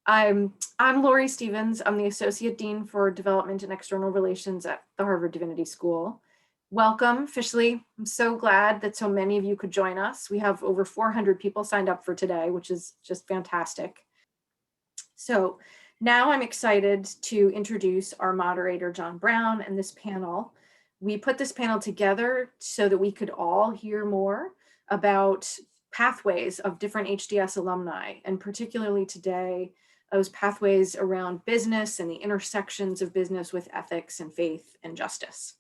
I'm Lori Stevens. I'm the Associate Dean for Development and External Relations at the Harvard Divinity School. Welcome officially. I'm so glad that so many of you could join us. We have over 400 people signed up for today, which is just fantastic. So now I'm excited to introduce our moderator, John Brown, and this panel. We put this panel together so that we could all hear more about pathways of different HDS alumni, and particularly today, those pathways around business and the intersections of business with ethics and faith and justice.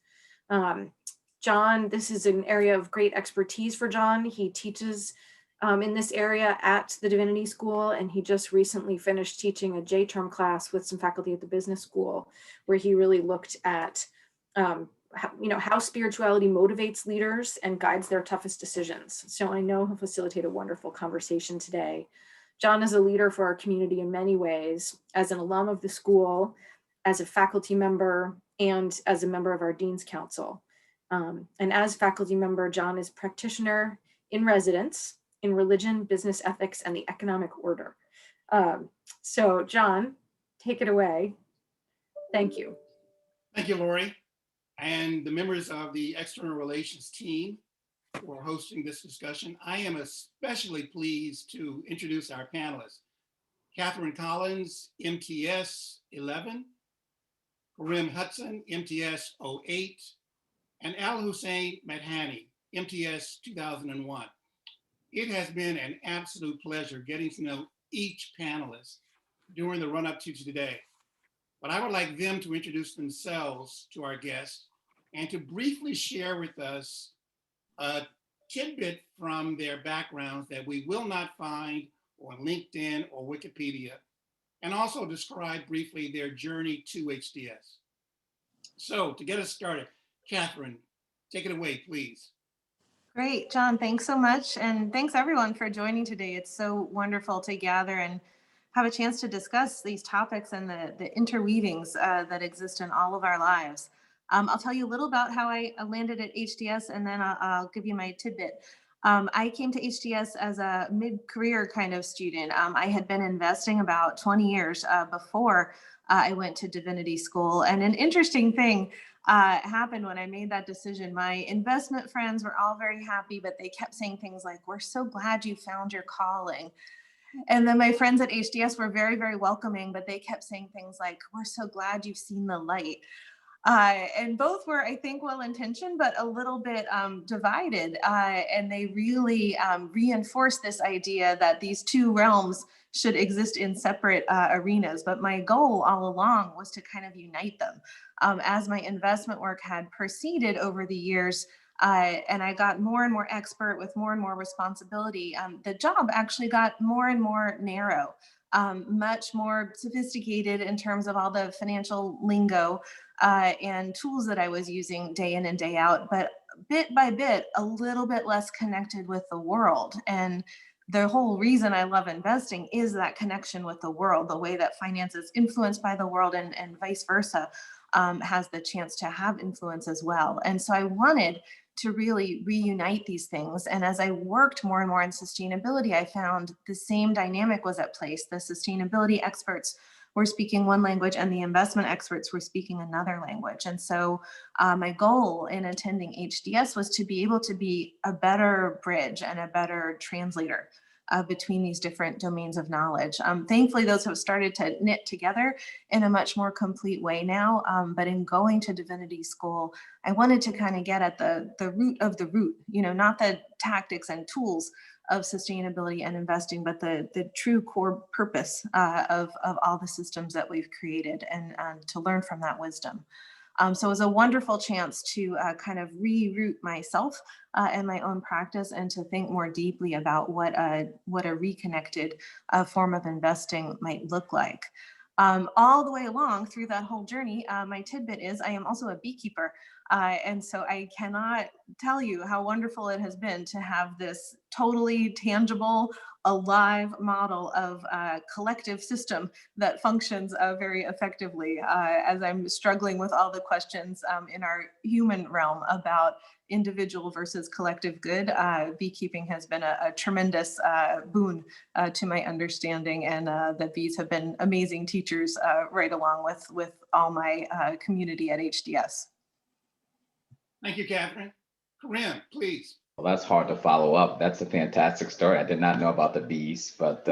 John, this is an area of great expertise for John. He teaches in this area at the Divinity School, and he just recently finished teaching a J-term class with some faculty at the business school, where he really looked at how spirituality motivates leaders and guides their toughest decisions. So I know he'll facilitate a wonderful conversation today. John is a leader for our community in many ways, as an alum of the school, as a faculty member, and as a member of our Dean's Council. And as faculty member, John is practitioner in residence in religion, business ethics, and the economic order. So John, take it away. Thank you. Thank you, Lori, and the members of the External Relations team for hosting this discussion. I am especially pleased to introduce our panelists. Katherine Collins, MTS 11, Karim Hutson, MTS 08, and Al-Husein Madhany, MTS 2001. It has been an absolute pleasure getting to know each panelist during the run-up to today. But I would like them to introduce themselves to our guests and to briefly share with us a tidbit from their backgrounds that we will not find on LinkedIn or Wikipedia, and also describe briefly their journey to HDS. So to get us started, Katherine, take it away, please. Great, John, thanks so much. And thanks everyone for joining today. It's so wonderful to gather and have a chance to discuss these topics and the interweavings that exist in all of our lives. I'll tell you a little about how I landed at HDS, and then I'll give you my tidbit. I came to HDS as a mid-career kind of student. I had been investing about 20 years before I went to Divinity School. And an interesting thing happened when I made that decision. My investment friends were all very happy, but they kept saying things like, "We're so glad you found your calling." And then my friends at HDS were very, very welcoming, but they kept saying things like, "We're so glad you've seen the light." And both were, I think, well-intentioned, but a little bit divided. And they really reinforced this idea that these two realms should exist in separate arenas. But my goal all along was to kind of unite them. As my investment work had proceeded over the years, and I got more and more expert with more and more responsibility, the job actually got more and more narrow, much more sophisticated in terms of all the financial lingo and tools that I was using day in and day out, but bit by bit, a little bit less connected with the world. And the whole reason I love investing is that connection with the world, the way that finance is influenced by the world and vice versa has the chance to have influence as well. And so I wanted to really reunite these things. And as I worked more and more in sustainability, I found the same dynamic was at place. The sustainability experts were speaking one language and the investment experts were speaking another language. And so my goal in attending HDS was to be able to be a better bridge and a better translator between these different domains of knowledge. Thankfully, those have started to knit together in a much more complete way now. But in going to Divinity School, I wanted to kind of get at the root of the root, not the tactics and tools of sustainability and investing, but the true core purpose of all the systems that we've created, and to learn from that wisdom. So it was a wonderful chance to kind of reroute myself and my own practice, and to think more deeply about what a reconnected form of investing might look like. All the way along through that whole journey, my tidbit is I am also a beekeeper. And so I cannot tell you how wonderful it has been to have this totally tangible a live model of a collective system that functions very effectively as I'm struggling with all the questions in our human realm about individual versus collective good. Beekeeping has been a tremendous boon to my understanding, and the bees have been amazing teachers right along with all my community at HDS. Thank you, Katherine. Karim, please. Well, that's hard to follow up. That's a fantastic story. I did not know about the bees, but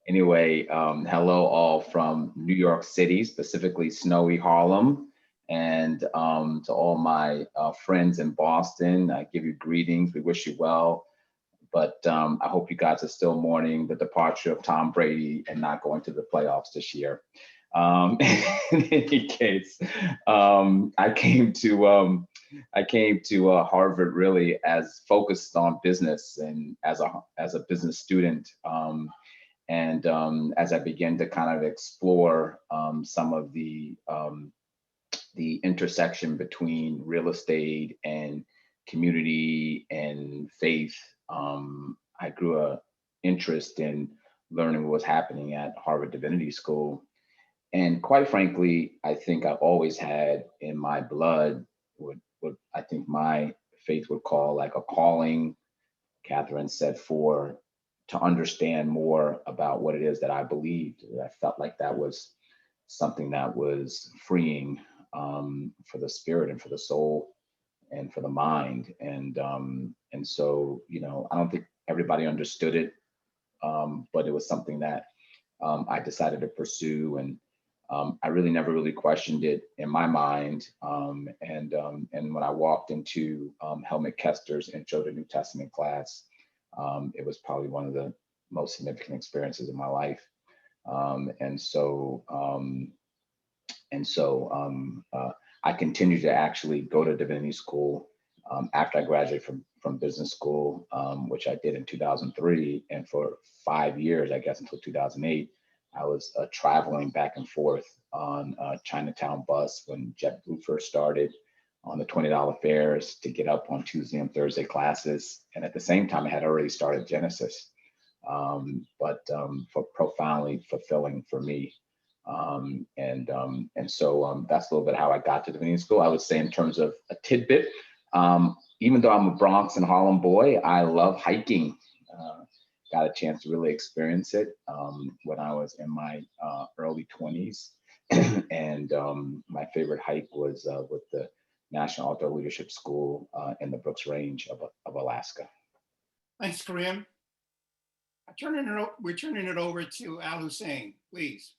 anyway, hello all from New York City, specifically snowy Harlem, and to all my friends in Boston, I give you greetings. We wish you well, but I hope you guys are still mourning the departure of Tom Brady and not going to the playoffs this year. In any case, I came to Harvard really as focused on business and as a business student, and as I began to kind of explore some of the intersection between real estate and community and faith, I grew a interest in learning what was happening at Harvard Divinity School. And quite frankly, I think I've always had in my blood what I think my faith would call like a calling, Katherine said, to understand more about what it is that I believed. I felt like that was something that was freeing for the spirit and for the soul and for the mind. And so, you know, I don't think everybody understood it, but it was something that I decided to pursue, and I really never really questioned it in my mind. And when I walked into Helmut Kester's Intro to New Testament class, it was probably one of the most significant experiences of my life. I continued to actually go to divinity school after I graduated from business school, which I did in 2003. And for 5 years, I guess until 2008, I was traveling back and forth on a Chinatown bus when JetBlue first started, on the $20 fares to get up on Tuesday and Thursday classes. And at the same time, I had already started Genesis, but for profoundly fulfilling for me. So that's a little bit how I got to divinity school. I would say in terms of a tidbit, even though I'm a Bronx and Harlem boy, I love hiking. Got a chance to really experience it when I was in my early 20s. And my favorite hike was with the National Outdoor Leadership School in the Brooks Range of Alaska. Thanks, Karim. We're turning it over to Al-Husein, please.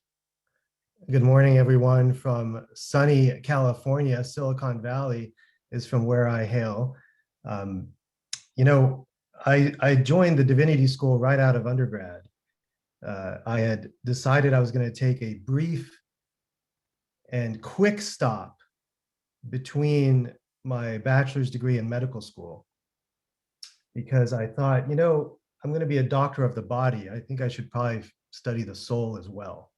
Good morning, everyone from sunny California. Silicon Valley is from where I hail. You know, I joined the Divinity School right out of undergrad. I had decided I was going to take a brief and quick stop between my bachelor's degree and medical school, because I thought, you know, I'm going to be a doctor of the body. I think I should probably study the soul as well.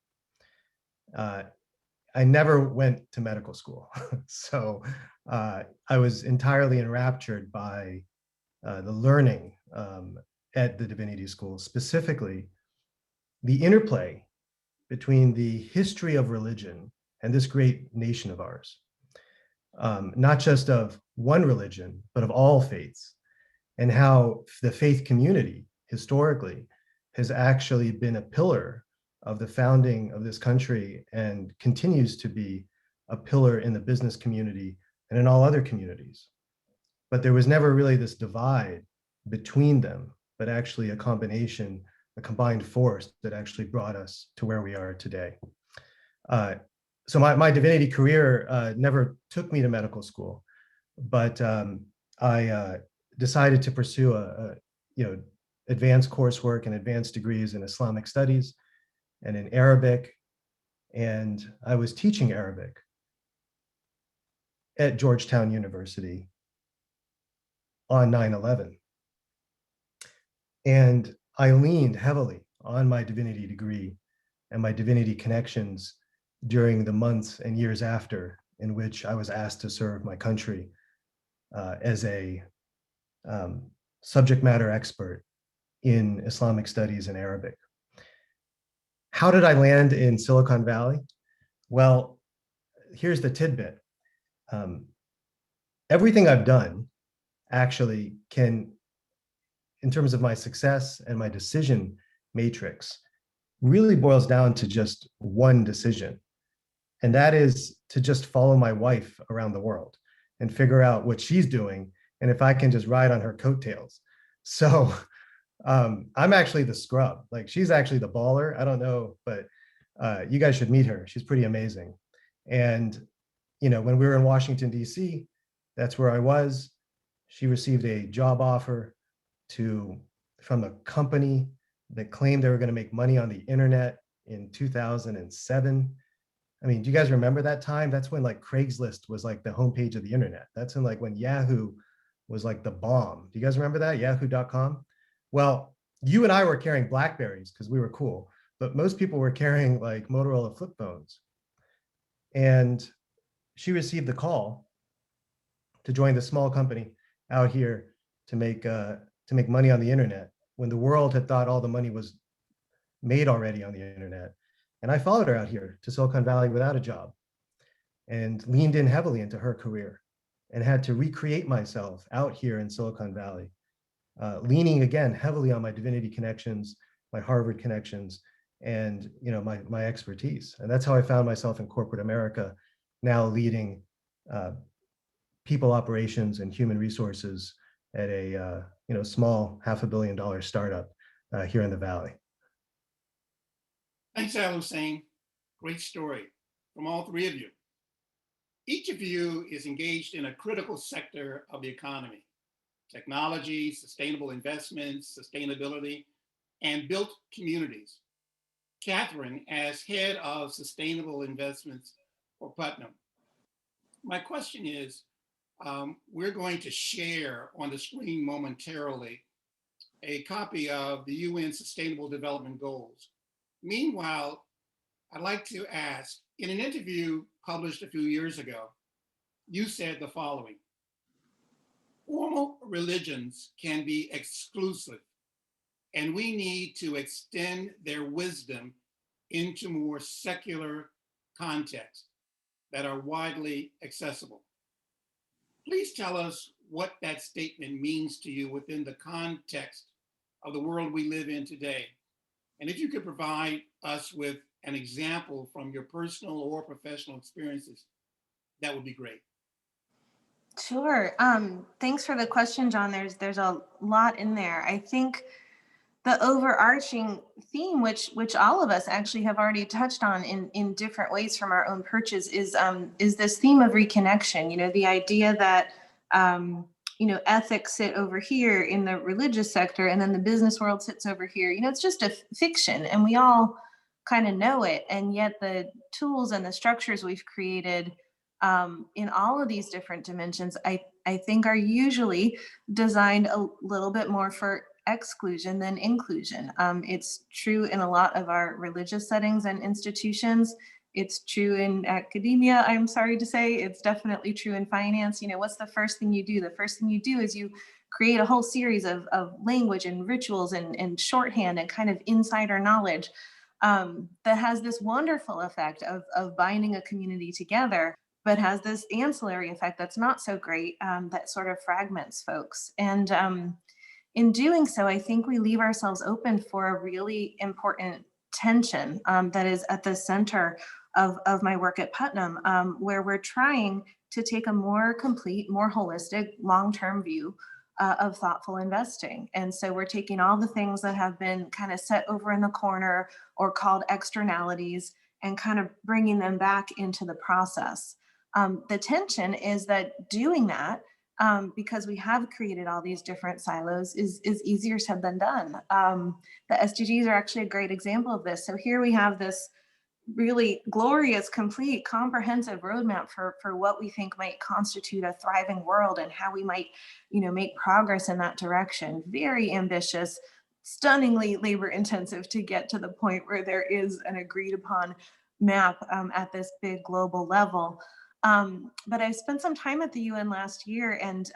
I never went to medical school. So I was entirely enraptured by the learning at the Divinity School, specifically the interplay between the history of religion and this great nation of ours, not just of one religion, but of all faiths, and how the faith community historically has actually been a pillar of the founding of this country and continues to be a pillar in the business community and in all other communities. But there was never really this divide between them, but actually a combination, a combined force that actually brought us to where we are today. So my divinity career never took me to medical school, but I decided to pursue advanced coursework and advanced degrees in Islamic studies and in Arabic. And I was teaching Arabic at Georgetown University on 9/11. And I leaned heavily on my divinity degree and my divinity connections during the months and years after, in which I was asked to serve my country as a subject matter expert in Islamic studies and Arabic. How did I land in Silicon Valley? Well, here's the tidbit. Everything I've done actually can, in terms of my success and my decision matrix, really boils down to just one decision. And that is to just follow my wife around the world and figure out what she's doing and if I can just ride on her coattails. So I'm actually the scrub. Like, she's actually the baller. I don't know, but you guys should meet her. She's pretty amazing. And, you know, when we were in Washington, D.C., that's where I was. She received a job offer from a company that claimed they were going to make money on the internet in 2007. I mean, do you guys remember that time? That's when like Craigslist was like the homepage of the internet. That's when Yahoo was like the bomb. Do you guys remember that? Yahoo.com? Well, you and I were carrying Blackberries because we were cool, but most people were carrying like Motorola flip phones. And she received the call to join the small company out here to make money on the internet when the world had thought all the money was made already on the internet. And I followed her out here to Silicon Valley without a job and leaned in heavily into her career and had to recreate myself out here in Silicon Valley, leaning again heavily on my Divinity connections, my Harvard connections, and my expertise. And that's how I found myself in corporate America, now leading people operations and human resources at a small $500 million startup here in the Valley. Thanks, Al-Husein. Great story from all three of you. Each of you is engaged in a critical sector of the economy: technology, sustainable investments, sustainability, and built communities. Katherine, as head of sustainable investments for Putnam. My question is, we're going to share on the screen momentarily a copy of the UN Sustainable Development Goals. Meanwhile, I'd like to ask, in an interview published a few years ago, you said the following: formal religions can be exclusive, and we need to extend their wisdom into more secular contexts that are widely accessible. Please tell us what that statement means to you within the context of the world we live in today. And if you could provide us with an example from your personal or professional experiences, that would be great. Sure. Thanks for the question, John. There's a lot in there. I think the overarching theme, which all of us actually have already touched on in different ways from our own perches, is this theme of reconnection. You know, the idea that ethics sit over here in the religious sector, and then the business world sits over here. You know, it's just a fiction, and we all kind of know it. And yet the tools and the structures we've created in all of these different dimensions, I think are usually designed a little bit more for exclusion than inclusion. It's true in a lot of our religious settings and institutions. It's true in academia, I'm sorry to say. It's definitely true in finance. You know, what's the first thing you do? The first thing you do is you create a whole series of language and rituals and shorthand and kind of insider knowledge that has this wonderful effect of binding a community together, but has this ancillary effect that's not so great, that sort of fragments folks. And in doing so, I think we leave ourselves open for a really important tension that is at the center of my work at Putnam, where we're trying to take a more complete, more holistic, long-term view of thoughtful investing. And so we're taking all the things that have been kind of set over in the corner or called externalities and kind of bringing them back into the process. The tension is that doing that, because we have created all these different silos, is easier said than done. The SDGs are actually a great example of this. So here we have this really glorious, complete, comprehensive roadmap for what we think might constitute a thriving world and how we might, make progress in that direction. Very ambitious, stunningly labor intensive to get to the point where there is an agreed upon map at this big global level. But I spent some time at the UN last year, and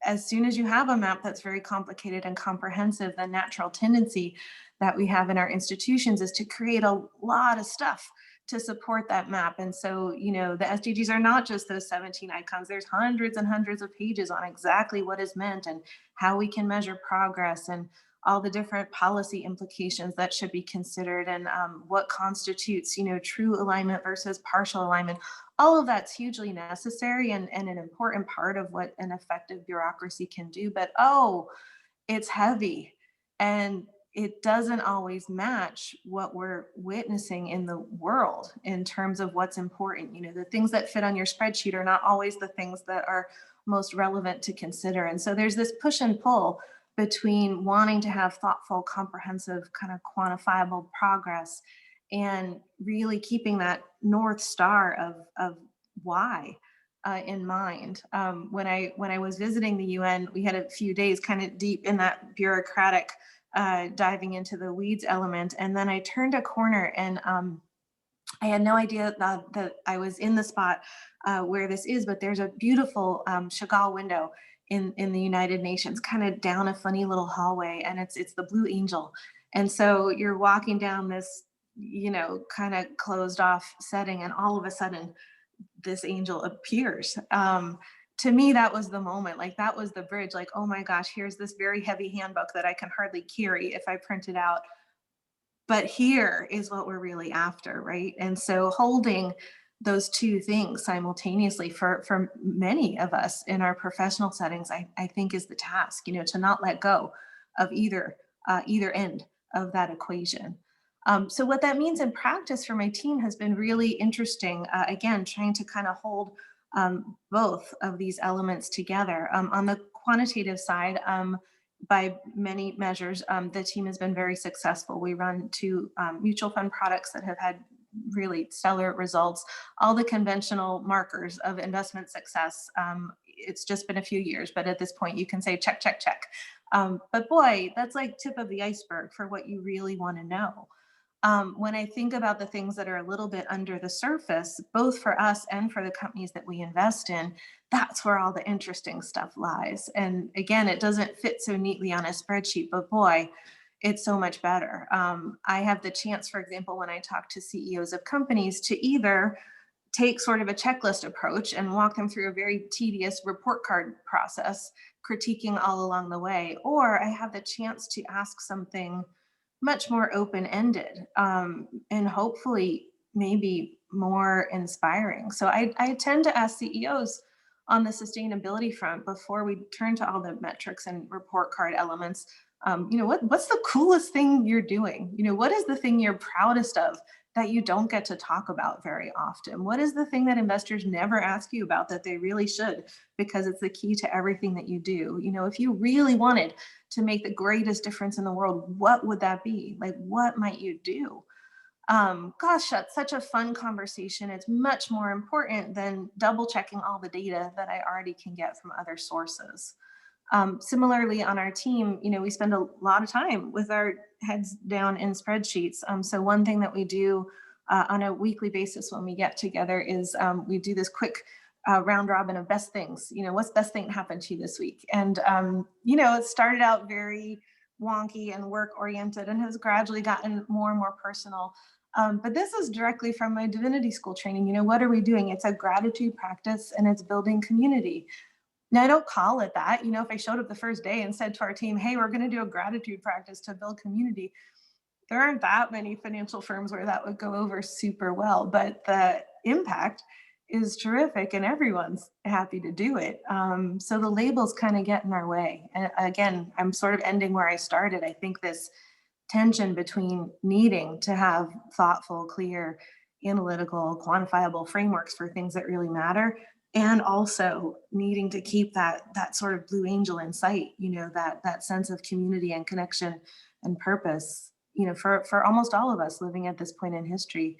as soon as you have a map that's very complicated and comprehensive, the natural tendency that we have in our institutions is to create a lot of stuff to support that map. And so, you know, the SDGs are not just those 17 icons. There's hundreds and hundreds of pages on exactly what is meant and how we can measure progress and all the different policy implications that should be considered, and what constitutes, you know, true alignment versus partial alignment. All of that's hugely necessary and an important part of what an effective bureaucracy can do. But oh, it's heavy, and it doesn't always match what we're witnessing in the world in terms of what's important. You know, the things that fit on your spreadsheet are not always the things that are most relevant to consider. And so there's this push and pull between wanting to have thoughtful, comprehensive, kind of quantifiable progress and really keeping that North Star of why in mind. When I was visiting the UN, we had a few days kind of deep in that bureaucratic diving into the weeds element. And then I turned a corner and I had no idea that I was in the spot where this is, but there's a beautiful Chagall window in the United Nations, kind of down a funny little hallway, and it's the Blue Angel. And so you're walking down this, you know, kind of closed off setting, and all of a sudden this angel appears. To me, that was the moment. Like, that was the bridge. Like, oh my gosh, here's this very heavy handbook that I can hardly carry if I print it out. But here is what we're really after, right? And so holding those two things simultaneously for many of us in our professional settings, I think is the task, you know, to not let go of either end of that equation. So what that means in practice for my team has been really interesting. Again, trying to kind of hold both of these elements together. On the quantitative side, by many measures, the team has been very successful. We run two mutual fund products that have had really stellar results. All the conventional markers of investment success, it's just been a few years, but at this point you can say check, check, check. But boy, that's like tip of the iceberg for what you really want to know. When I think about the things that are a little bit under the surface, both for us and for the companies that we invest in, that's where all the interesting stuff lies. And again, it doesn't fit so neatly on a spreadsheet, but boy, it's so much better. I have the chance, for example, when I talk to CEOs of companies, to either take sort of a checklist approach and walk them through a very tedious report card process, critiquing all along the way, or I have the chance to ask something much more open-ended and hopefully maybe more inspiring. So I tend to ask CEOs on the sustainability front, before we turn to all the metrics and report card elements, you know, what's the coolest thing you're doing? You know, what is the thing you're proudest of that you don't get to talk about very often? What is the thing that investors never ask you about that they really should, because it's the key to everything that you do? You know, if you really wanted to make the greatest difference in the world, what would that be? Like, what might you do? Gosh, that's such a fun conversation. It's much more important than double checking all the data that I already can get from other sources. Similarly, on our team, you know, we spend a lot of time with our heads down in spreadsheets. So one thing that we do on a weekly basis when we get together is we do this quick round robin of best things. You know, what's the best thing that happened to you this week? And, you know, it started out very wonky and work oriented and has gradually gotten more and more personal. But this is directly from my Divinity school training. You know, what are we doing? It's a gratitude practice and it's building community. Now, I don't call it that. You know, if I showed up the first day and said to our team, hey, we're going to do a gratitude practice to build community, there aren't that many financial firms where that would go over super well, but the impact is terrific and everyone's happy to do it. So the labels kind of get in our way. And again, I'm sort of ending where I started. I think this tension between needing to have thoughtful, clear, analytical, quantifiable frameworks for things that really matter, and also needing to keep that sort of blue angel in sight, you know, that sense of community and connection and purpose, you know, for almost all of us living at this point in history,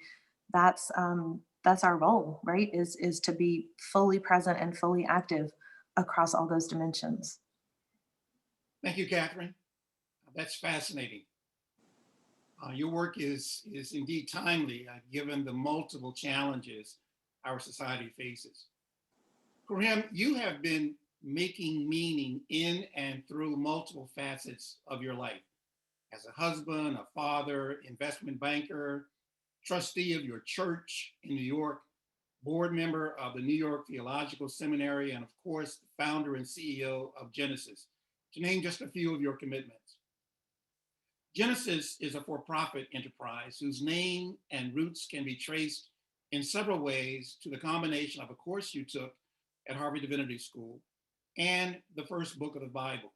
that's our role, right? Is to be fully present and fully active across all those dimensions. Thank you, Katherine. That's fascinating. Your work is indeed timely, given the multiple challenges our society faces. Karim, you have been making meaning in and through multiple facets of your life. As a husband, a father, investment banker, trustee of your church in New York, board member of the New York Theological Seminary, and of course, the founder and CEO of Genesis, to name just a few of your commitments. Genesis is a for-profit enterprise whose name and roots can be traced in several ways to the combination of a course you took at Harvard Divinity School and the first book of the Bible.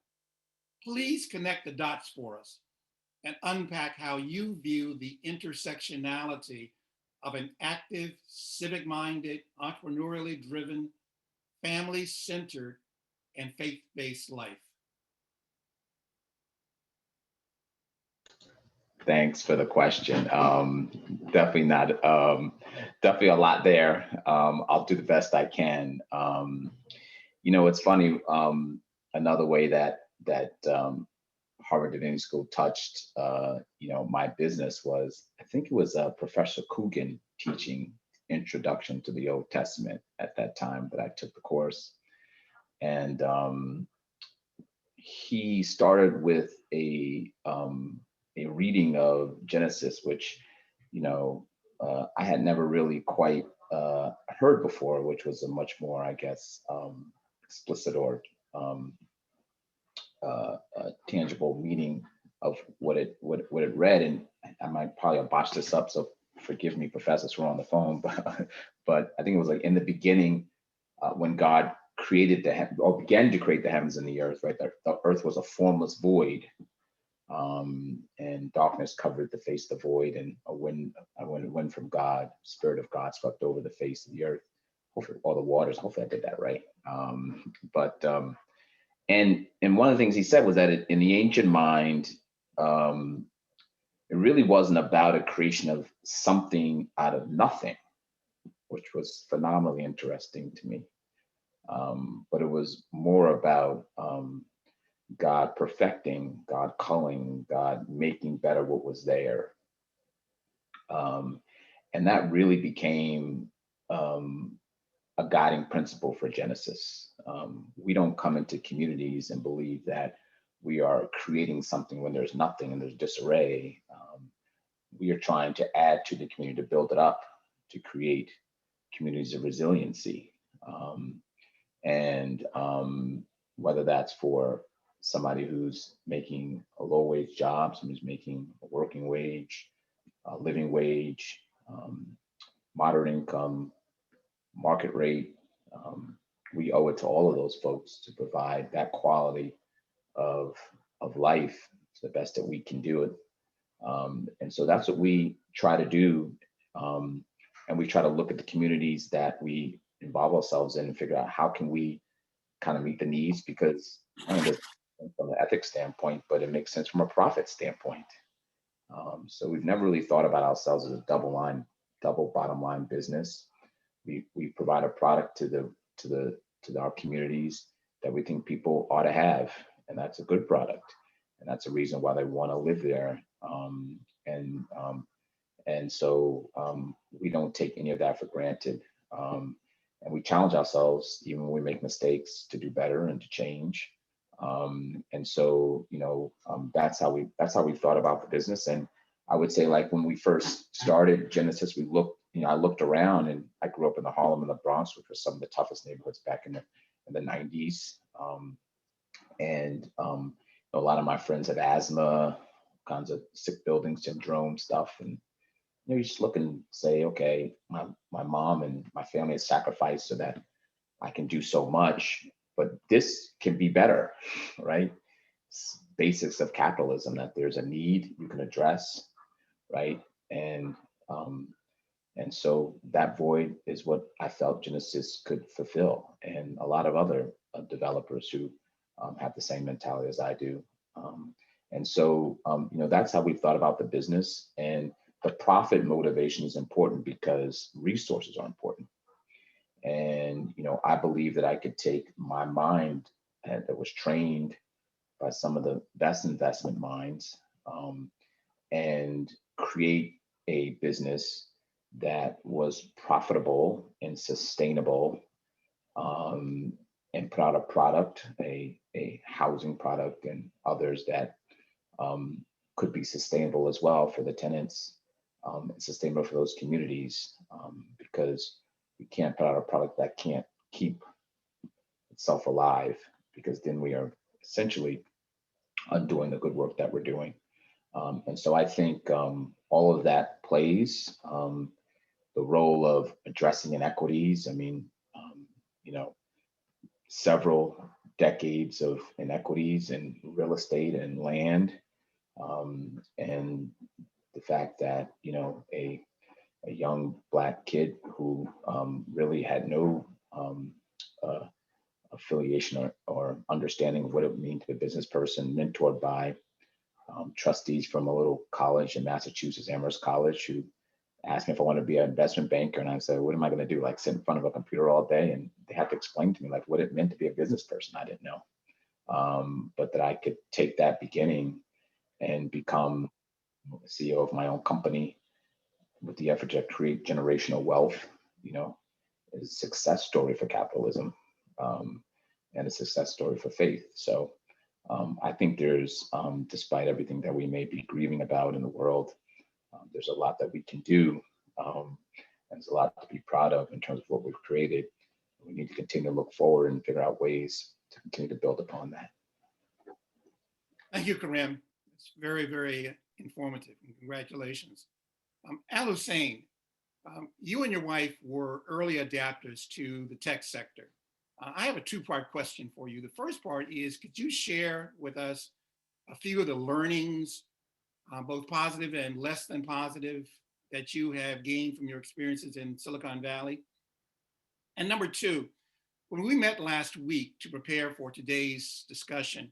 Please connect the dots for us and unpack how you view the intersectionality of an active, civic-minded, entrepreneurially driven, family-centered, and faith-based life. Thanks for the question. Definitely not, definitely a lot there. I'll do the best I can. You know, it's funny, another way that Harvard Divinity School touched, you know, my business was, I think it was Professor Coogan teaching Introduction to the Old Testament at that time that I took the course. And he started with a reading of Genesis, which, you know, I had never really quite heard before, which was a much more, I guess, explicit or tangible meaning of what it read. And I might probably botch this up, so forgive me, professors who are on the phone, but I think it was like, in the beginning, when God created or began to create the heavens and the earth, right? The earth was a formless void, and darkness covered the face of the void, and a wind from God, Spirit of God swept over the face of the earth, hopefully all the waters. Hopefully I did that right. And one of the things he said was that in the ancient mind, it really wasn't about a creation of something out of nothing, which was phenomenally interesting to me. But it was more about God perfecting, God culling, God making better what was there. And that really became a guiding principle for Genesis. We don't come into communities and believe that we are creating something when there's nothing and there's disarray. We are trying to add to the community, to build it up, to create communities of resiliency. And whether that's for somebody who's making a low wage job, somebody who's making a working wage, a living wage, moderate income, market rate, we owe it to all of those folks to provide that quality of life to the best that we can do it. And so that's what we try to do. And we try to look at the communities that we involve ourselves in and figure out how can we kind of meet the needs, because I mean, from the ethics standpoint, but it makes sense from a profit standpoint. So we've never really thought about ourselves as a double bottom line business. We provide a product to our communities that we think people ought to have, and that's a good product, and that's a reason why they want to live there. And so we don't take any of that for granted, and we challenge ourselves even when we make mistakes to do better and to change. And so, you know, that's how we thought about the business. And I would say, like, when we first started Genesis, I looked around, and I grew up in the Harlem and the Bronx, which were some of the toughest neighborhoods back in the 90s. And a lot of my friends had asthma, kinds of sick building syndrome stuff. And you just look and say, okay, my mom and my family has sacrificed so that I can do so much, but this can be better, right? It's basics of capitalism, that there's a need you can address, right? And so that void is what I felt Genesis could fulfill, and a lot of other developers who have the same mentality as I do. And so, you know, that's how we thought about the business. And the profit motivation is important because resources are important. And, you know, I believe that I could take my mind that was trained by some of the best investment minds and create a business that was profitable and sustainable, and put out a product, a housing product, and others that could be sustainable as well for the tenants, and sustainable for those communities, because we can't put out a product that can't keep itself alive, because then we are essentially undoing the good work that we're doing. And so I think all of that plays the role of addressing inequities. I mean, several decades of inequities in real estate and land, and the fact that a young Black kid who really had no affiliation or understanding of what it would mean to be a business person, mentored by trustees from a little college in Massachusetts, Amherst College, who asked me if I wanted to be an investment banker. And I said, what am I going to do? Like sit in front of a computer all day? And they had to explain to me like what it meant to be a business person. I didn't know. But that I could take that beginning and become the CEO of my own company with the effort to create generational wealth, is a success story for capitalism, and a success story for faith. So I think there's, despite everything that we may be grieving about in the world, there's a lot that we can do. And there's a lot to be proud of in terms of what we've created. We need to continue to look forward and figure out ways to continue to build upon that. Thank you, Karim. It's very, very informative, and congratulations. Al-Husein, you and your wife were early adapters to the tech sector. I have a two-part question for you. The first part is, could you share with us a few of the learnings, both positive and less than positive, that you have gained from your experiences in Silicon Valley? And number two, when we met last week to prepare for today's discussion,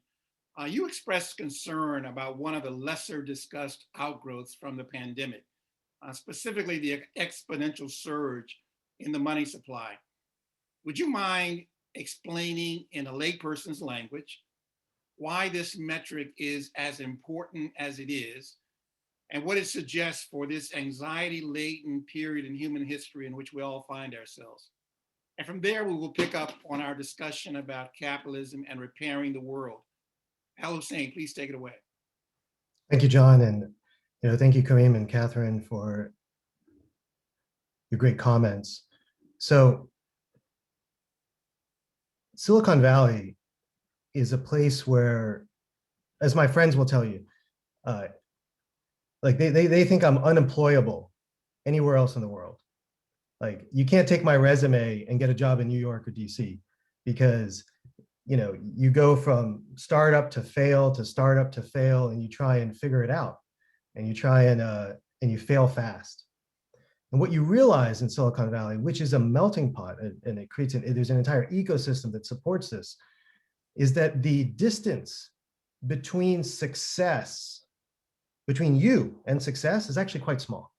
you expressed concern about one of the lesser discussed outgrowths from the pandemic, specifically the exponential surge in the money supply. Would you mind explaining in a layperson's language why this metric is as important as it is, and what it suggests for this anxiety-laden period in human history in which we all find ourselves? And from there, we will pick up on our discussion about capitalism and repairing the world. Al-Husein, please take it away. Thank you, John, and thank you, Karim and Katherine, for your great comments. So, Silicon Valley is a place where, as my friends will tell you, like they think I'm unemployable anywhere else in the world. Like, you can't take my resume and get a job in New York or DC, because you go from startup to fail to startup to fail, and you try and figure it out, and you try and you fail fast. And what you realize in Silicon Valley, which is a melting pot, and it creates there's an entire ecosystem that supports this, is that the distance between you and success is actually quite small.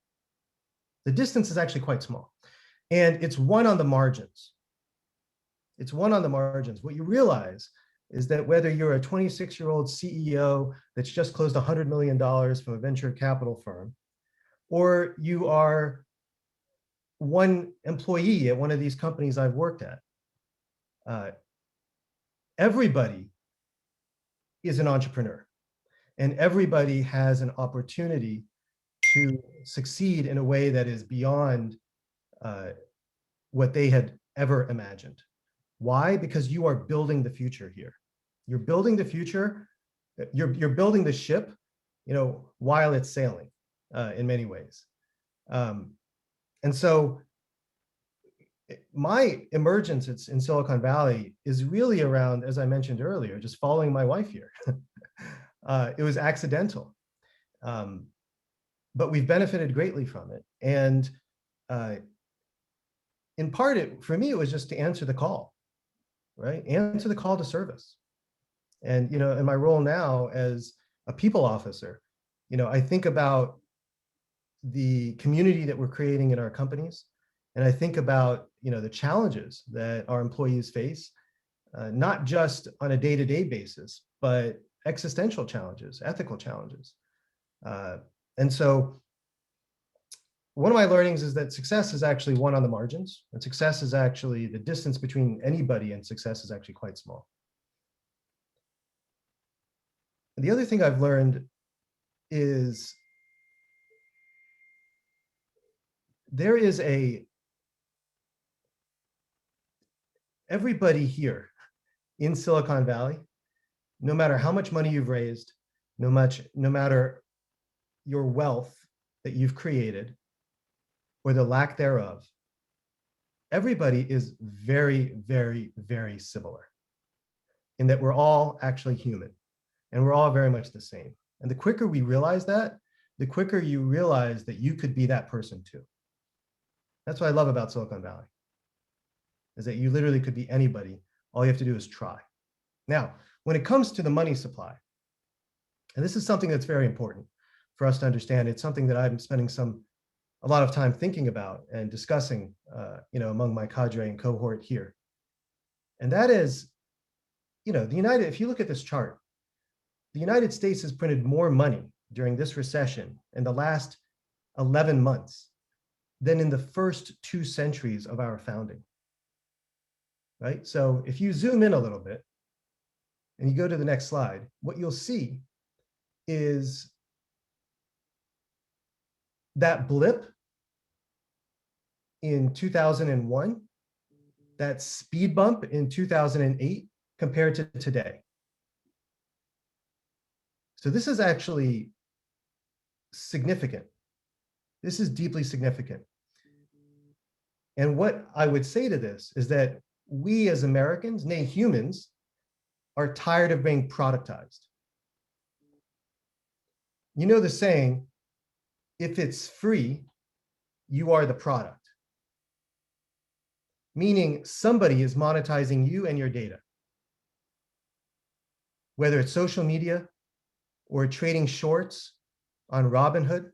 The distance is actually quite small, and it's one on the margins. It's one on the margins. What you realize is that whether you're a 26-year-old CEO that's just closed $100 million from a venture capital firm, or you are one employee at one of these companies I've worked at, everybody is an entrepreneur, and everybody has an opportunity to succeed in a way that is beyond what they had ever imagined. Why? Because you are building the future here. You're building the future. You're building the ship, while it's sailing, in many ways. And so my emergence in Silicon Valley is really around, as I mentioned earlier, just following my wife here. It was accidental, but we've benefited greatly from it. And in part, for me, it was just to answer the call, right? Answer the call to service. And, in my role now as a people officer, I think about the community that we're creating in our companies. And I think about, the challenges that our employees face, not just on a day-to-day basis, but existential challenges, ethical challenges. And so one of my learnings is that success is actually won on the margins, and success is actually, the distance between anybody and success is actually quite small. And the other thing I've learned is there is everybody here in Silicon Valley, no matter how much money you've raised, no matter your wealth that you've created or the lack thereof, everybody is very, very, very similar in that we're all actually human and we're all very much the same. And the quicker we realize that, the quicker you realize that you could be that person too. That's what I love about Silicon Valley, is that you literally could be anybody. All you have to do is try. Now, when it comes to the money supply, and this is something that's very important for us to understand, it's something that I'm spending a lot of time thinking about and discussing, among my cadre and cohort here. And that is, if you look at this chart, the United States has printed more money during this recession in the last 11 months than in the first 2 centuries of our founding, right? So if you zoom in a little bit and you go to the next slide, what you'll see is that blip in 2001, that speed bump in 2008 compared to today. So this is actually significant. This is deeply significant. And what I would say to this is that we as Americans, nay humans, are tired of being productized. You know the saying, if it's free, you are the product. Meaning somebody is monetizing you and your data. Whether it's social media or trading shorts on Robinhood,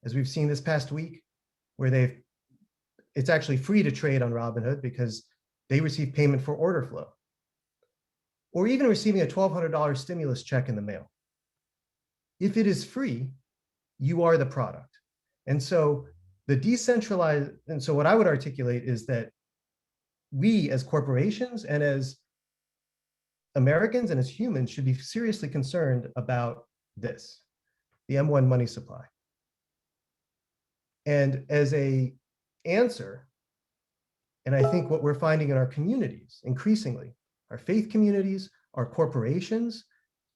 as we've seen this past week, where it's actually free to trade on Robinhood because they receive payment for order flow. Or even receiving a $1,200 stimulus check in the mail. If it is free, you are the product. And so what I would articulate is that we as corporations and as Americans and as humans should be seriously concerned about this, the M1 money supply. And as a answer, and I think what we're finding in our communities increasingly, our faith communities, our corporations,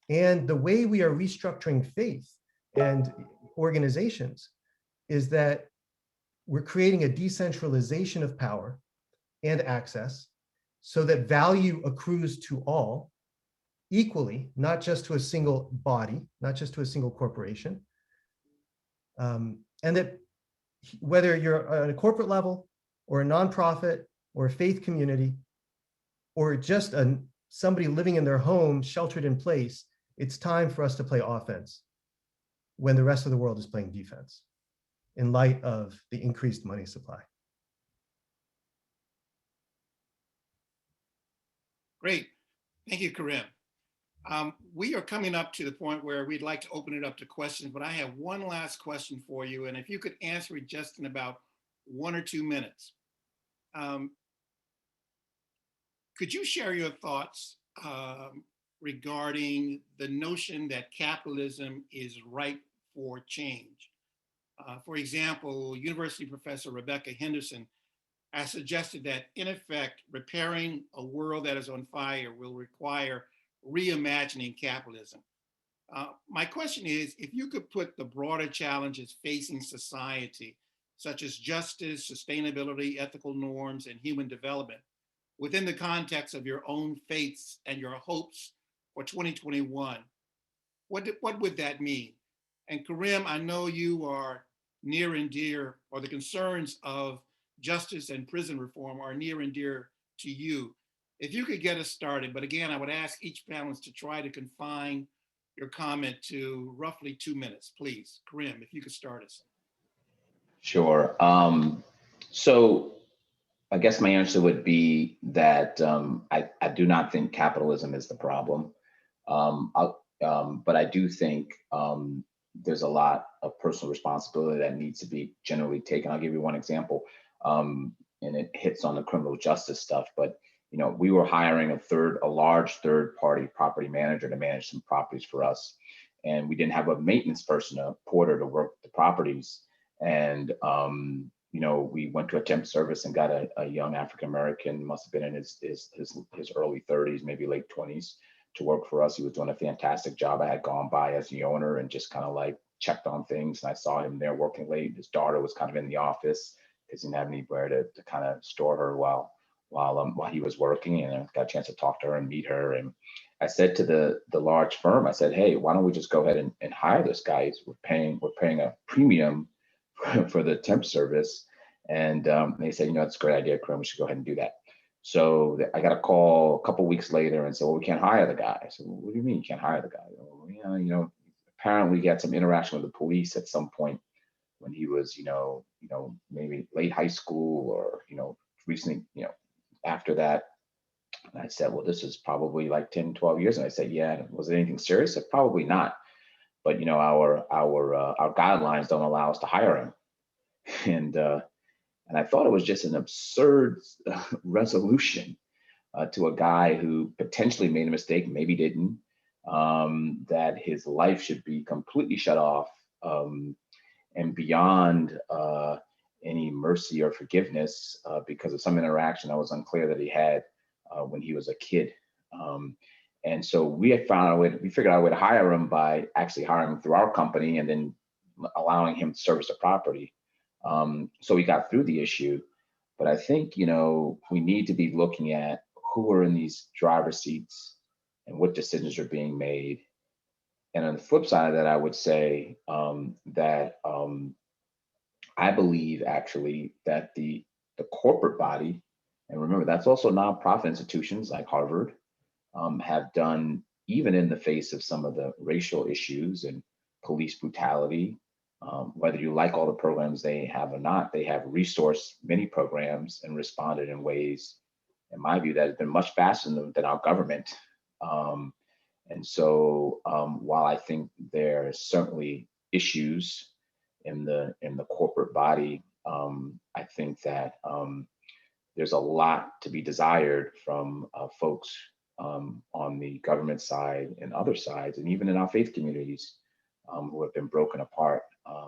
and the way we are restructuring faith and organizations is that we're creating a decentralization of power and access so that value accrues to all equally, not just to a single body, not just to a single corporation. And that whether you're at a corporate level or a nonprofit or a faith community, or just somebody living in their home, sheltered in place, it's time for us to play offense when the rest of the world is playing defense in light of the increased money supply. Great. Thank you, Karim. We are coming up to the point where we'd like to open it up to questions, but I have one last question for you. And if you could answer it just in about 1 or 2 minutes. Could you share your thoughts regarding the notion that capitalism is ripe for change? For example, University professor Rebecca Henderson has suggested that, in effect, repairing a world that is on fire will require reimagining capitalism. My question is, if you could put the broader challenges facing society, such as justice, sustainability, ethical norms, and human development, within the context of your own faiths and your hopes for 2021, what would that mean? And Karim, I know you are near and dear, or the concerns of justice and prison reform are near and dear to you. If you could get us started, but again, I would ask each panelist to try to confine your comment to roughly 2 minutes, please. Karim, if you could start us. Sure. So I guess my answer would be that I do not think capitalism is the problem. But I do think there's a lot of personal responsibility that needs to be generally taken. I'll give you one example, and it hits on the criminal justice stuff. But we were hiring a large third-party property manager to manage some properties for us, and we didn't have a maintenance person, a porter, to work the properties. And we went to a temp service and got a young African American, must have been in his early 30s, maybe late 20s, to work for us. He was doing a fantastic job. I had gone by as the owner and just kind of like checked on things. And I saw him there working late. His daughter was kind of in the office because he didn't have anywhere to kind of store her while he was working. And I got a chance to talk to her and meet her. And I said to the large firm, I said, hey, why don't we just go ahead and hire this guy? We're paying a premium for the temp service. And they said, it's a great idea, Karim, we should go ahead and do that. So I got a call a couple of weeks later and said, well, we can't hire the guy. I said, well, what do you mean you can't hire the guy? Well, apparently he had some interaction with the police at some point when he was, maybe late high school or, recently, after that. And I said, well, this is probably like 10, 12 years. And I said, yeah, was it anything serious? I said, probably not. But, our guidelines don't allow us to hire him. And I thought it was just an absurd resolution to a guy who potentially made a mistake, maybe didn't, that his life should be completely shut off and beyond any mercy or forgiveness because of some interaction that was unclear that he had when he was a kid. And so we figured out a way to hire him by actually hiring him through our company and then allowing him to service the property. So we got through the issue, but I think, we need to be looking at who are in these driver's seats and what decisions are being made. And on the flip side of that, I would say that I believe actually that the corporate body, and remember, that's also nonprofit institutions like Harvard, have done, even in the face of some of the racial issues and police brutality, whether you like all the programs they have or not, they have resourced many programs and responded in ways, in my view, that has been much faster than our government. And so while I think there are certainly issues in the corporate body, I think that there's a lot to be desired from folks on the government side and other sides, and even in our faith communities who have been broken apart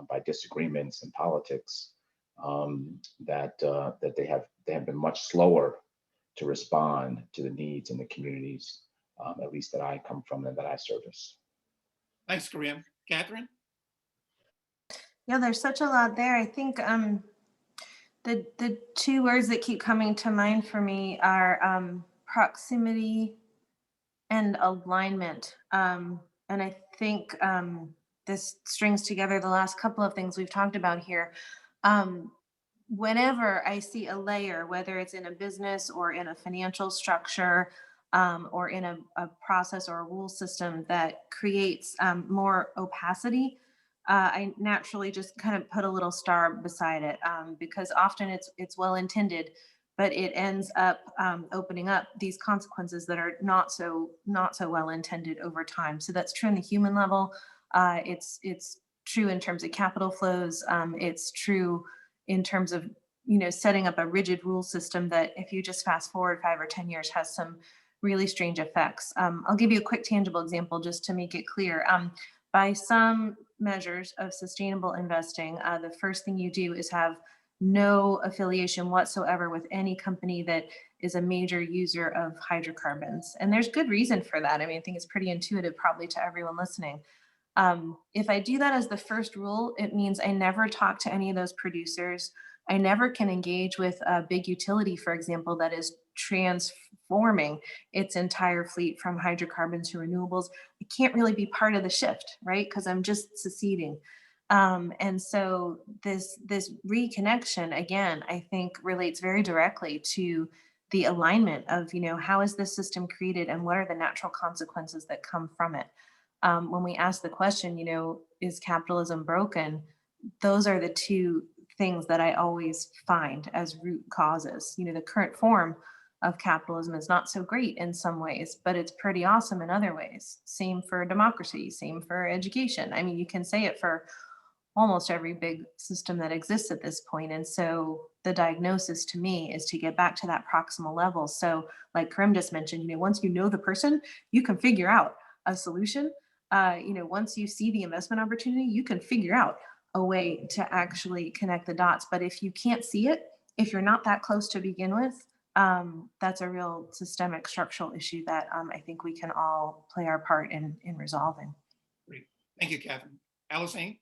by disagreements in politics, that they have been much slower to respond to the needs in the communities, at least that I come from and that I service. Thanks, Karim. Katherine? Yeah, there's such a lot there. I think the two words that keep coming to mind for me are proximity and alignment. And I think this strings together the last couple of things we've talked about here. Whenever I see a layer, whether it's in a business or in a financial structure, or in a process or a rule system that creates more opacity, I naturally just kind of put a little star beside it, because often it's well intended, but it ends up opening up these consequences that are not so well intended over time. So that's true in the human level. It's true in terms of capital flows. It's true in terms of setting up a rigid rule system that, if you just fast forward 5 or 10 years, has some really strange effects. I'll give you a quick tangible example just to make it clear. By some measures of sustainable investing, the first thing you do is have no affiliation whatsoever with any company that is a major user of hydrocarbons. And there's good reason for that. I mean, I think it's pretty intuitive probably to everyone listening. If I do that as the first rule, it means I never talk to any of those producers. I never can engage with a big utility, for example, that is transforming its entire fleet from hydrocarbons to renewables. I can't really be part of the shift, right? Because I'm just seceding. And so this reconnection, again, I think relates very directly to the alignment of, how is this system created and what are the natural consequences that come from it? When we ask the question, is capitalism broken? Those are the two things that I always find as root causes. The current form of capitalism is not so great in some ways, but it's pretty awesome in other ways. Same for democracy, same for education. I mean, you can say it for almost every big system that exists at this point. And so the diagnosis to me is to get back to that proximal level. So like Karim just mentioned, once you know the person, you can figure out a solution. Once you see the investment opportunity, you can figure out a way to actually connect the dots. But if you can't see it, if you're not that close to begin with, that's a real systemic structural issue that I think we can all play our part in resolving. Great. Thank you, Catherine. Al-Husein?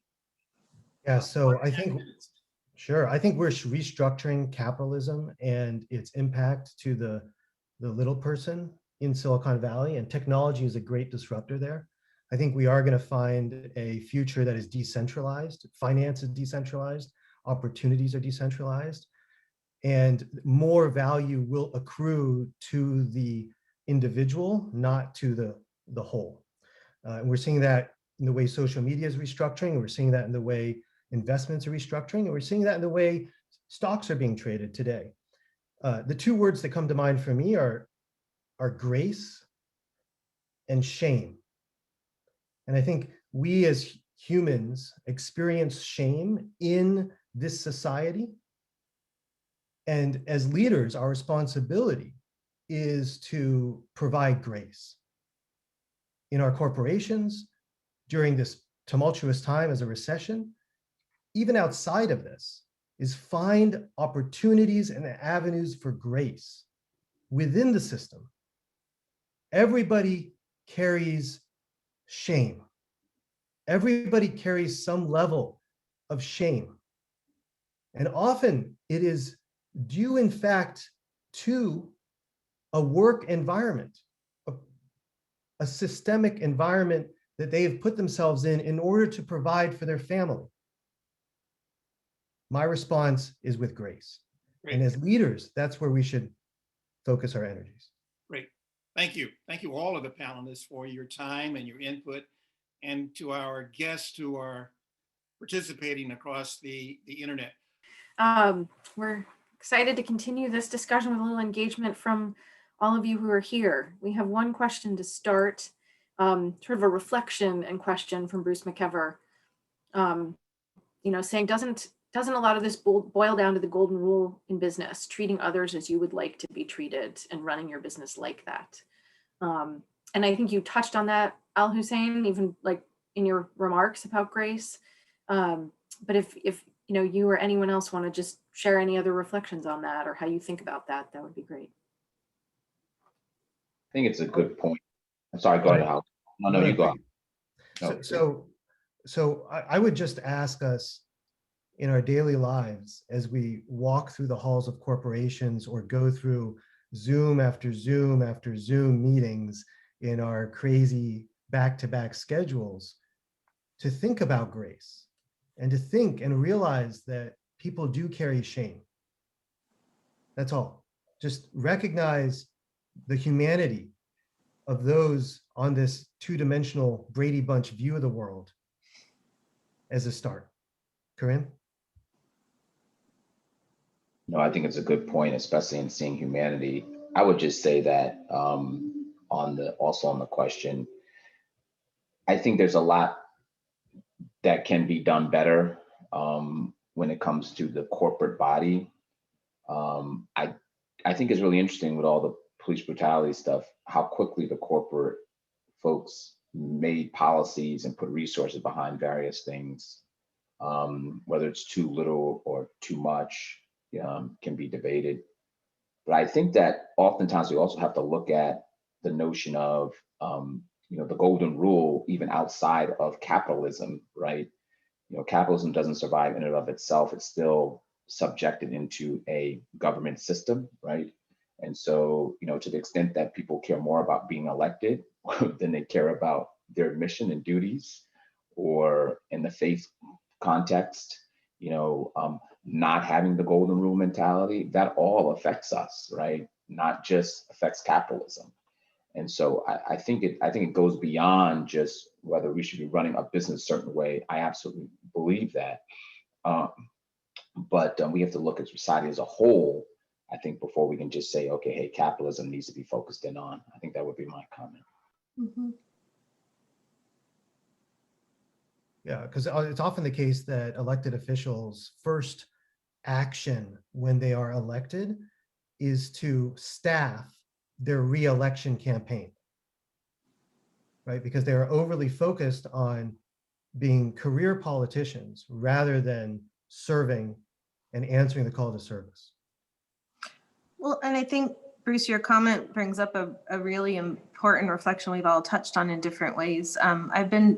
Yeah, so I think, sure, I think we're restructuring capitalism and its impact to the little person in Silicon Valley, and technology is a great disruptor there. I think we are going to find a future that is decentralized. Finance is decentralized, opportunities are decentralized, and more value will accrue to the individual, not to the whole. And we're seeing that in the way social media is restructuring, we're seeing that in the way investments are restructuring, and we're seeing that in the way stocks are being traded today. The two words that come to mind for me are grace and shame. And I think we as humans experience shame in this society. And as leaders, our responsibility is to provide grace in our corporations during this tumultuous time as a recession. Even outside of this, is find opportunities and avenues for grace within the system. Everybody carries shame. Everybody carries some level of shame. And often it is due, in fact, to a work environment, a systemic environment that they have put themselves in order to provide for their family. My response is with grace. Great. And as leaders, that's where we should focus our energies. Great. Thank you. Thank you all of the panelists for your time and your input, and to our guests who are participating across the internet. We're excited to continue this discussion with a little engagement from all of you who are here. We have one question to start, sort of a reflection and question from Bruce McKever, saying, doesn't a lot of this boil down to the golden rule in business, treating others as you would like to be treated and running your business like that? And I think you touched on that, Al-Husein, even like in your remarks about grace. But if you or anyone else want to just share any other reflections on that or how you think about that, that would be great. I think it's a good point. I'm sorry, go ahead, Hal. No, you go. No. So I would just ask us in our daily lives as we walk through the halls of corporations or go through Zoom after Zoom after Zoom meetings in our crazy back-to-back schedules, to think about grace and to think and realize that people do carry shame. That's all. Just recognize the humanity of those on this two-dimensional Brady Bunch view of the world as a start. Karim? No, I think it's a good point, especially in seeing humanity. I would just say that also on the question, I think there's a lot that can be done better when it comes to the corporate body. I think it's really interesting with all the police brutality stuff, how quickly the corporate folks made policies and put resources behind various things, whether it's too little or too much. Can be debated. But I think that oftentimes we also have to look at the notion of, the golden rule, even outside of capitalism, right? Capitalism doesn't survive in and of itself. It's still subjected into a government system, right? And so, to the extent that people care more about being elected than they care about their mission and duties, or in the faith context, not having the golden rule mentality, that all affects us, right? Not just affects capitalism. And so I think it goes beyond just whether we should be running a business a certain way. I absolutely believe that. But we have to look at society as a whole I think before we can just say, okay, hey, capitalism needs to be focused in on. I think that would be my comment. Mhm. Yeah, because it's often the case that elected officials' first action when they are elected is to staff their re-election campaign, right? Because they are overly focused on being career politicians rather than serving and answering the call to service. Well, and I think, Bruce, your comment brings up a really important reflection we've all touched on in different ways. I've been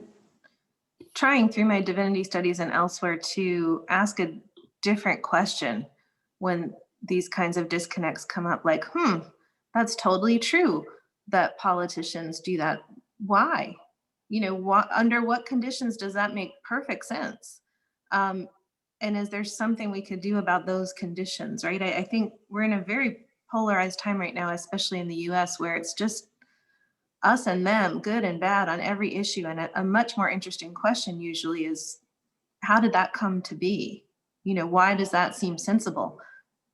trying through my divinity studies and elsewhere to ask a different question when these kinds of disconnects come up, like, that's totally true that politicians do that. Why? You know, under what conditions does that make perfect sense? And is there something we could do about those conditions, right? I think we're in a very polarized time right now, especially in the US, where it's just us and them, good and bad on every issue. And a much more interesting question usually is, how did that come to be? You know, why does that seem sensible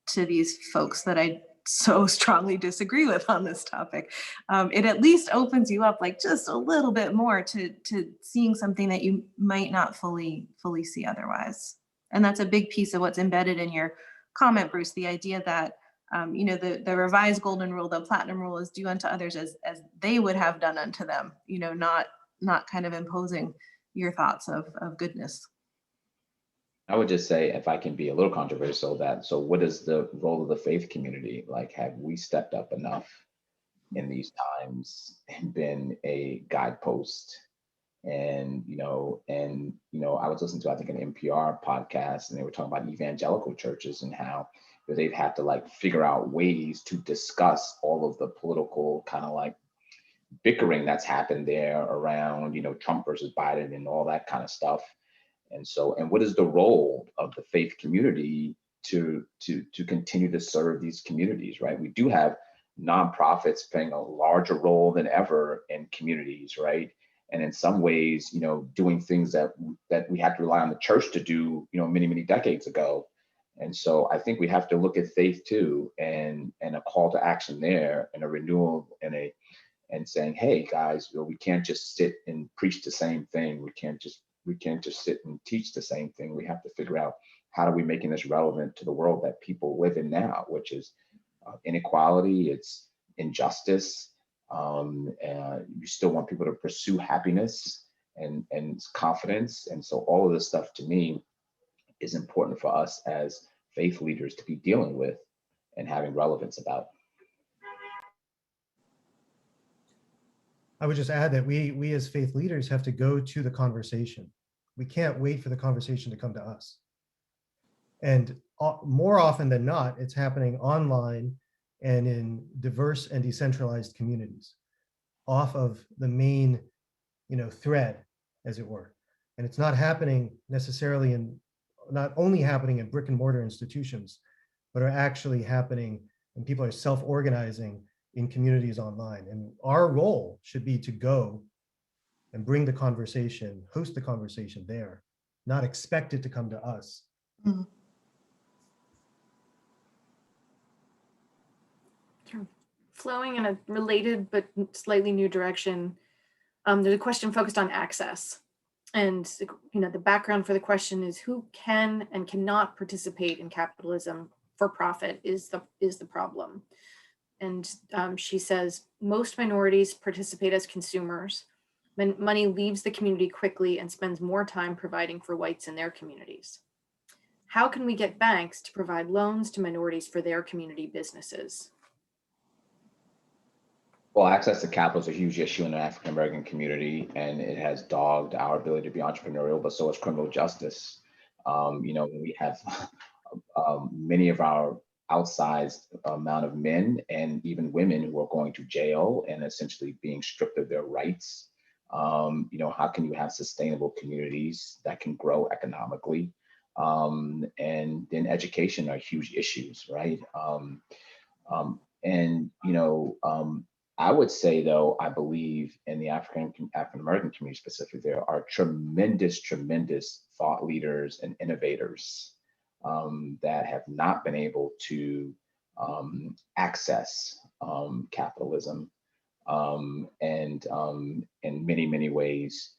to these folks that I so strongly disagree with on this topic? It at least opens you up like just a little bit more to seeing something that you might not fully see otherwise. And that's a big piece of what's embedded in your comment, Bruce, the idea that you know, the revised golden rule, the platinum rule, is do unto others as they would have done unto them, you know, not kind of imposing your thoughts of goodness. I would just say, if I can be a little controversial, that so what is the role of the faith community? Like, have we stepped up enough in these times and been a guidepost? And I was listening to, I think, an NPR podcast, and they were talking about evangelical churches and how they've had to like figure out ways to discuss all of the political kind of like bickering that's happened there around, Trump versus Biden and all that kind of stuff. And so, and what is the role of the faith community to continue to serve these communities, right? We do have nonprofits playing a larger role than ever in communities, right? And in some ways, doing things that we had to rely on the church to do, many, many decades ago. And so I think we have to look at faith too, and a call to action there, and a renewal, and saying, hey guys, we can't just sit and preach the same thing. We can't just sit and teach the same thing. We have to figure out, how are we making this relevant to the world that people live in now, which is inequality, it's injustice. You still want people to pursue happiness and confidence. And so all of this stuff, to me, is important for us as faith leaders to be dealing with and having relevance about. I would just add that we as faith leaders have to go to the conversation. We can't wait for the conversation to come to us. And more often than not, it's happening online and in diverse and decentralized communities, off of the main, thread, as it were. And it's not happening necessarily not only happening in brick and mortar institutions, but are actually happening, and people are self-organizing in communities online. And our role should be to go and bring the conversation, host the conversation there, not expect it to come to us. Mm-hmm. Flowing in a related but slightly new direction, there's a question focused on access. And the background for the question is, who can and cannot participate in capitalism for profit is the problem. And she says, most minorities participate as consumers. Money leaves the community quickly and spends more time providing for whites in their communities. How can we get banks to provide loans to minorities for their community businesses? Well, access to capital is a huge issue in the African American community, and it has dogged our ability to be entrepreneurial, but so has criminal justice. We have many of our outsized amount of men and even women who are going to jail and essentially being stripped of their rights. How can you have sustainable communities that can grow economically? And then education are huge issues, right? I would say, though, I believe in the African American community specifically, there are tremendous thought leaders and innovators that have not been able to access capitalism, and in many, many ways,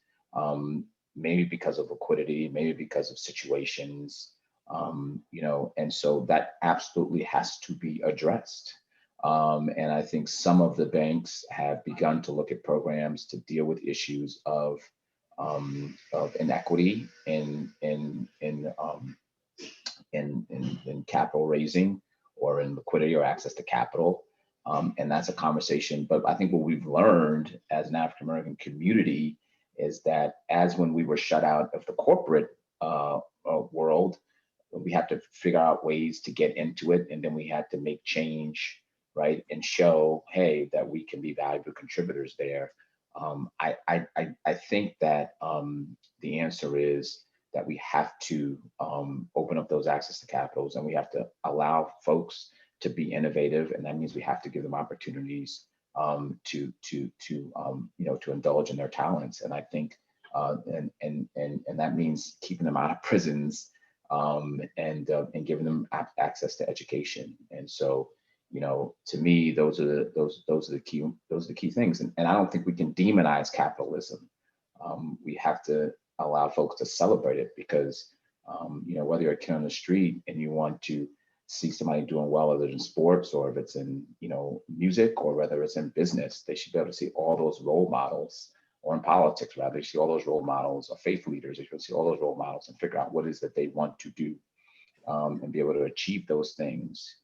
maybe because of liquidity, maybe because of situations, and so that absolutely has to be addressed. And I think some of the banks have begun to look at programs to deal with issues of inequity in capital raising or in liquidity or access to capital. And that's a conversation. But I think what we've learned as an African American community is that as when we were shut out of the corporate world, we have to figure out ways to get into it, and then we had to make change, right, and show, hey, that we can be valuable contributors there. I think that the answer is that we have to open up those access to capitals, and we have to allow folks to be innovative, and that means we have to give them opportunities to indulge in their talents. And I think and that means keeping them out of prisons, and giving them access to education. And so, to me, those are the key things. And I don't think we can demonize capitalism. We have to allow folks to celebrate it, because whether you're a kid on the street and you want to see somebody doing well, whether it's in sports or if it's in music or whether it's in business, they should be able to see all those role models, or in politics rather, they see all those role models, or faith leaders, they should see all those role models and figure out what it is that they want to do, and be able to achieve those things.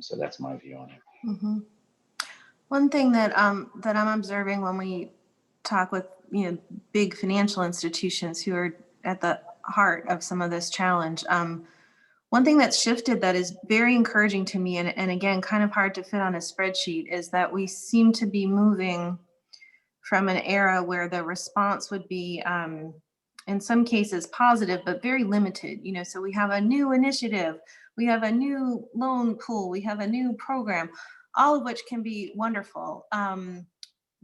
So that's my view on it. Mm-hmm. One thing that I'm observing when we talk with big financial institutions who are at the heart of some of this challenge, one thing that's shifted that is very encouraging to me, and again kind of hard to fit on a spreadsheet, is that we seem to be moving from an era where the response would be in some cases positive but very limited. So we have a new initiative, we have a new loan pool, we have a new program, all of which can be wonderful,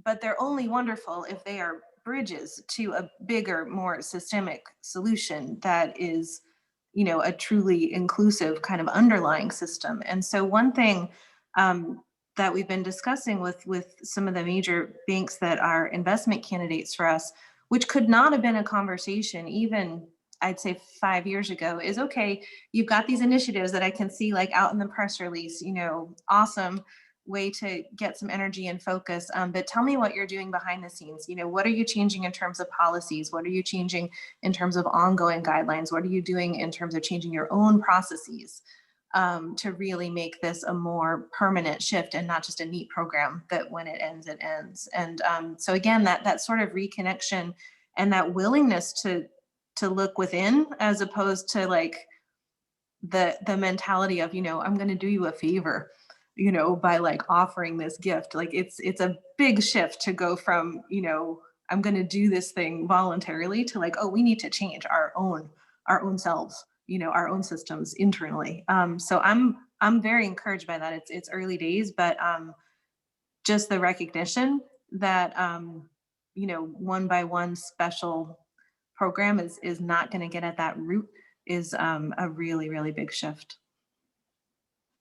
but they're only wonderful if they are bridges to a bigger, more systemic solution that is a truly inclusive kind of underlying system. And so one thing that we've been discussing with some of the major banks that are investment candidates for us, which could not have been a conversation even, I'd say 5 years ago, is, okay, you've got these initiatives that I can see like out in the press release, awesome way to get some energy and focus. But tell me what you're doing behind the scenes. What are you changing in terms of policies? What are you changing in terms of ongoing guidelines? What are you doing in terms of changing your own processes to really make this a more permanent shift and not just a neat program that when it ends, it ends. And so again, that sort of reconnection and that willingness to look within, as opposed to like the mentality of, I'm going to do you a favor, by like offering this gift. Like it's a big shift to go from, I'm going to do this thing voluntarily to like, oh, we need to change our own selves, our own systems internally. So I'm very encouraged by that. It's early days, but just the recognition that, one by one special program is not going to get at that root is a really, really big shift.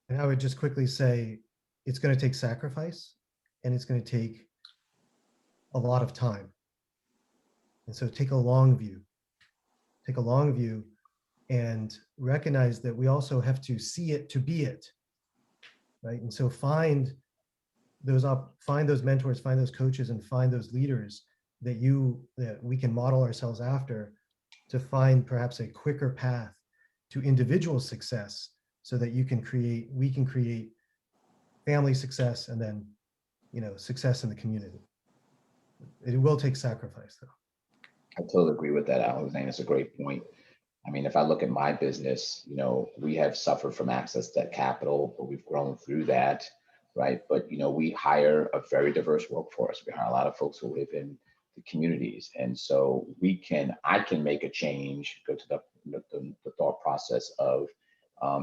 And I would just quickly say, it's going to take sacrifice, and it's going to take a lot of time. And so take a long view and recognize that we also have to see it to be it, right? And so find those mentors, find those coaches, and find those leaders that we can model ourselves after, to find perhaps a quicker path to individual success, so that we can create family success, and then success in the community. It will take sacrifice, though. I totally agree with that, Al-Husein. It's a great point. I mean, if I look at my business, we have suffered from access to I-capital, but we've grown through that, right? But we hire a very diverse workforce. We hire a lot of folks who live in the communities, and so I can make a change. Go to the thought process of,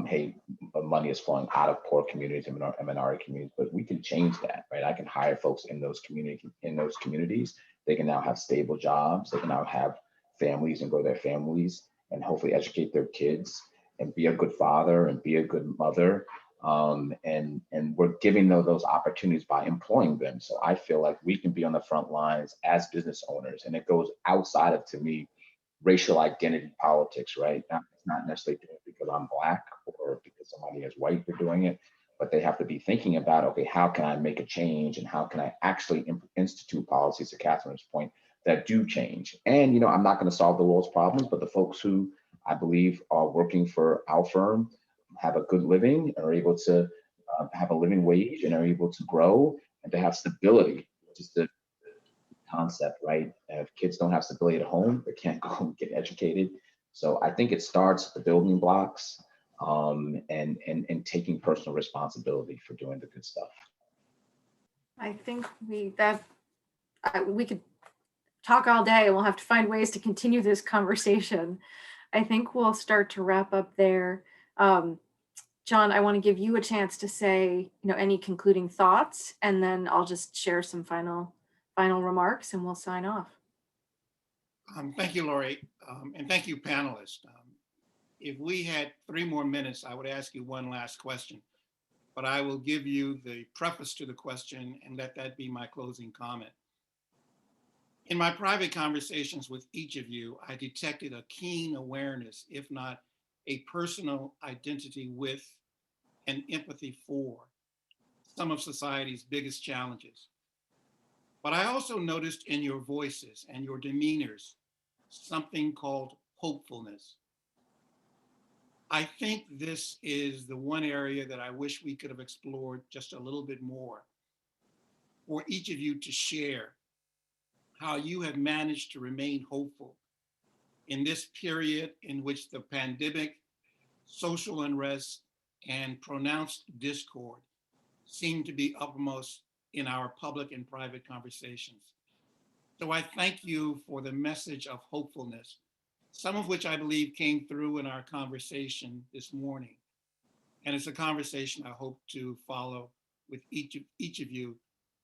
hey, money is flowing out of poor communities and minority communities, but we can change that, right? I can hire folks in those communities. They can now have stable jobs. They can now have families and grow their families, and hopefully educate their kids and be a good father and be a good mother, And we're giving those opportunities by employing them. So I feel like we can be on the front lines as business owners, and it goes outside of, to me, racial identity politics, right? It's not necessarily doing it because I'm Black or because somebody is white for doing it, but they have to be thinking about, okay, how can I make a change, and how can I actually institute policies, to Katherine's point, that do change? And, you know, I'm not going to solve the world's problems, but the folks who I believe are working for our firm have a good living, are able to have a living wage, and are able to grow and to have stability, which is the concept, right? And if kids don't have stability at home, they can't go and get educated. So I think it starts with the building blocks, and taking personal responsibility for doing the good stuff. I think we could talk all day, and we'll have to find ways to continue this conversation. I think we'll start to wrap up there. John, I want to give you a chance to say, you know, any concluding thoughts, and then I'll just share some final remarks, and we'll sign off. Thank you, Lori, and thank you, panelists. If we had 3 more minutes, I would ask you one last question, but I will give you the preface to the question and let that be my closing comment. In my private conversations with each of you, I detected a keen awareness, if not a personal identity with and empathy for some of society's biggest challenges. But I also noticed in your voices and your demeanors something called hopefulness. I think this is the one area that I wish we could have explored just a little bit more, for each of you to share how you have managed to remain hopeful in this period in which the pandemic, social unrest, and pronounced discord seem to be uppermost in our public and private conversations. So I thank you for the message of hopefulness, some of which I believe came through in our conversation this morning. And it's a conversation I hope to follow with each of you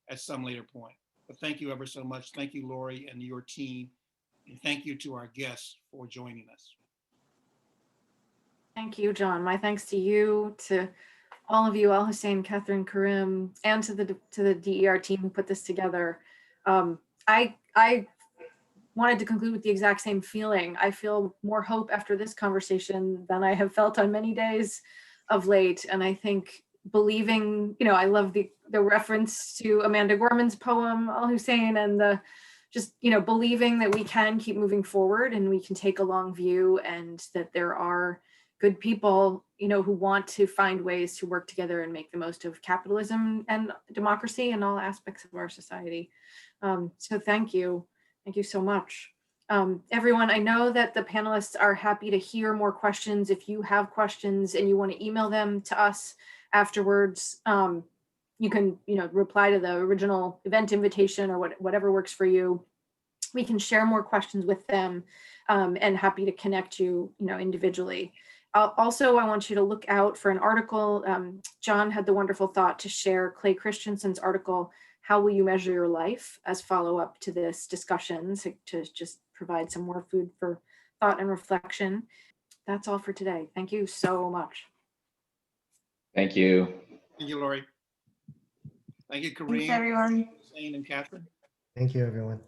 at some later point. But thank you ever so much. Thank you, Lori, and your team. And thank you to our guests for joining us. Thank you, John. My thanks to you, to all of you, Al-Husein, Katherine, Karim, and to the DER team who put this together. I wanted to conclude with the exact same feeling. I feel more hope after this conversation than I have felt on many days of late. And I think believing, you know, I love the reference to Amanda Gorman's poem, Al-Husein, and believing that we can keep moving forward and we can take a long view, and that there are good people, you know, who want to find ways to work together and make the most of capitalism and democracy and all aspects of our society. So thank you. Thank you so much. Everyone, I know that the panelists are happy to hear more questions. If you have questions and you want to email them to us afterwards, you can, you know, reply to the original event invitation or whatever works for you. We can share more questions with them, and happy to connect you, you know, individually. Also, I want you to look out for an article. John had the wonderful thought to share Clay Christensen's article, How Will You Measure Your Life, as follow-up to this discussion, to just provide some more food for thought and reflection. That's all for today. Thank you so much. Thank you. Thank you, Lori. Thank you, Karim. Thanks, everyone. Hussein, and Katherine. Thank you, everyone.